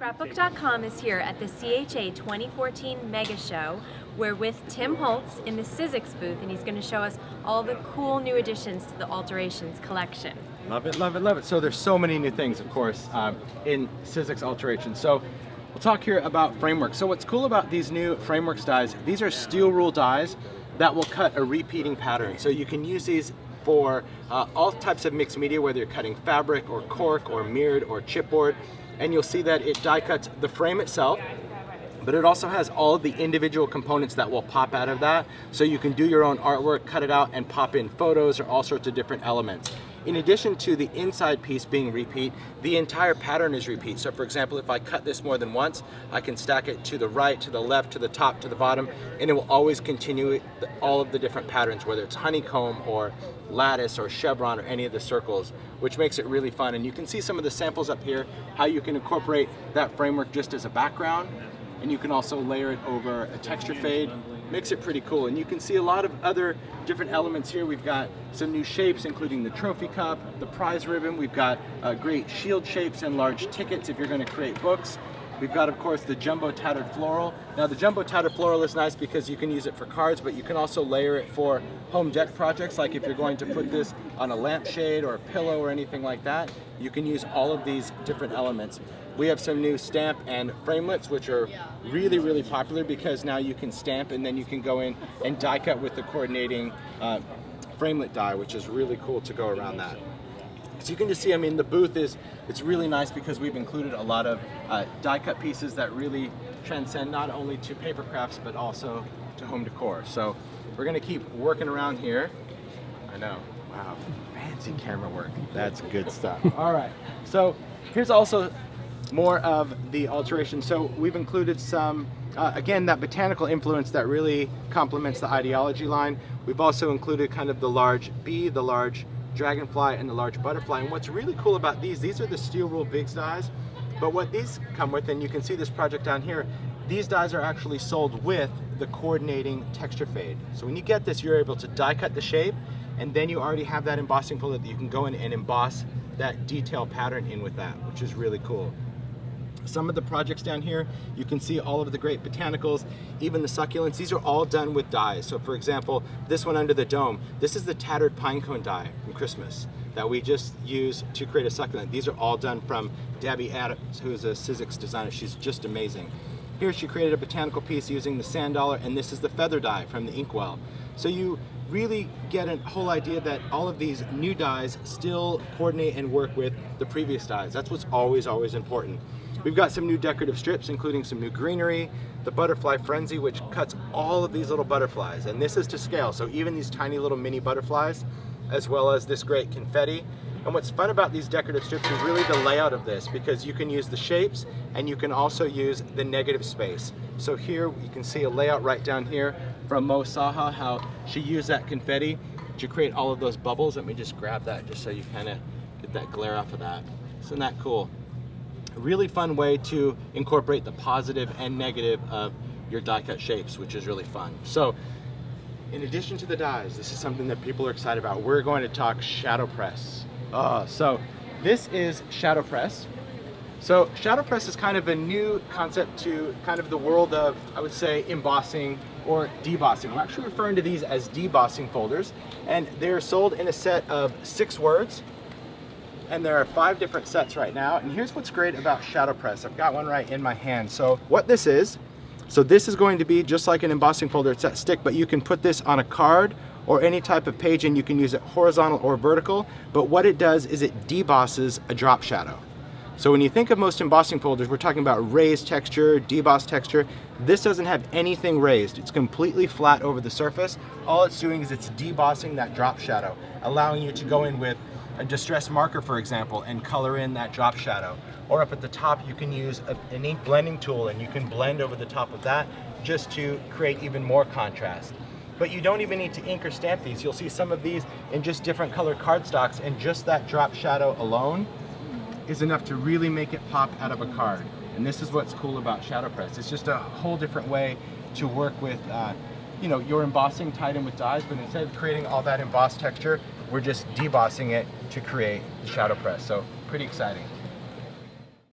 Scrapbook.com is here at the CHA 2014 Mega Show. We're with Tim Holtz in the Sizzix booth, and he's going to show us all the cool new additions to the Alterations collection. Love it, love it, love it. So there's so many new things, of course, in Sizzix Alterations. So we'll talk here about frameworks. So what's cool about these new frameworks dies, these are steel rule dies that will cut a repeating pattern. So you can use these for all types of mixed media, whether you're cutting fabric or cork or mirrored or chipboard. And you'll see that it die cuts the frame itself, but it also has all of the individual components that will pop out of that. So you can do your own artwork, cut it out, and pop in photos or all sorts of different elements. In addition to the inside piece being repeat, the entire pattern is repeat. So for example, if I cut this more than once, I can stack it to the right, to the left, to the top, to the bottom, and it will always continue all of the different patterns, whether it's honeycomb or lattice or chevron or any of the circles, which makes it really fun. And you can see some of the samples up here, how you can incorporate that framework just as a background, and you can also layer it over a texture fade. Makes it pretty cool. And you can see a lot of other different elements here. We've got some new shapes, including the trophy cup, the prize ribbon. We've got great shield shapes and large tickets if you're going to create books. We've got, of course, the jumbo tattered floral. Now the jumbo tattered floral is nice because you can use it for cards, but you can also layer it for home deck projects, like if you're going to put this on a lampshade or a pillow or anything like that. You can use all of these different elements. We have some new stamp and framelits, which are really, really popular because now you can stamp and then you can go in and die cut with the coordinating framelit die, which is really cool to go around that. So you can just see, I mean, the booth it's really nice because we've included a lot of die cut pieces that really transcend not only to paper crafts, but also to home decor. So we're gonna keep working around here. I know, wow, fancy camera work. That's good stuff. All right, so here's also more of the alteration. So we've included some, again, that botanical influence that really complements the ideology line. We've also included kind of the large bee, the large dragonfly, and the large butterfly. And what's really cool about these are the steel rule bigs dies, but what these come with, and you can see this project down here, these dies are actually sold with the coordinating texture fade. So when you get this, you're able to die cut the shape, and then you already have that embossing folder that you can go in and emboss that detail pattern in with that, which is really cool. Some of the projects down here, you can see all of the great botanicals, even the succulents. These are all done with dies. So for example, this one under the dome, this is the tattered pine cone die from Christmas that we just use to create a succulent. These are all done from Debbie Adams, who is a Sizzix designer. She's just amazing. Here she created a botanical piece using the sand dollar, and this is the feather die from the inkwell. So you really get a whole idea that all of these new dies still coordinate and work with the previous dies. That's what's always, always important. We've got some new decorative strips, including some new greenery, the butterfly frenzy, which cuts all of these little butterflies, and this is to scale, so even these tiny little mini butterflies, as well as this great confetti. And what's fun about these decorative strips is really the layout of this, because you can use the shapes and you can also use the negative space. So here you can see a layout right down here from Mo Saha, how she used that confetti to create all of those bubbles. Let me just grab that just so you kind of get that glare off of that. Isn't that cool? A really fun way to incorporate the positive and negative of your die cut shapes, which is really fun. So in addition to the dies, this is something that people are excited about. We're going to talk Shadow Press. So this is Shadow Press. So Shadow Press is kind of a new concept to kind of the world of, I would say, embossing or debossing. We're actually referring to these as debossing folders, and they're sold in a set of 6 words. And there are 5 different sets right now. And here's what's great about Shadow Press. I've got one right in my hand. So what this is, so this is going to be just like an embossing folder. It's that stick, but you can put this on a card or any type of page, and you can use it horizontal or vertical. But what it does is it debosses a drop shadow. So when you think of most embossing folders, we're talking about raised texture, debossed texture. This doesn't have anything raised. It's completely flat over the surface. All it's doing is it's debossing that drop shadow, allowing you to go in with a distress marker, for example, and color in that drop shadow. Or up at the top, you can use an ink blending tool, and you can blend over the top of that just to create even more contrast. But you don't even need to ink or stamp these. You'll see some of these in just different colored cardstocks, and just that drop shadow alone is enough to really make it pop out of a card. And this is what's cool about Shadow Press. It's just a whole different way to work with you know, your embossing tied in with dies, but instead of creating all that embossed texture, we're just debossing it to create the Shadow Press. So pretty exciting.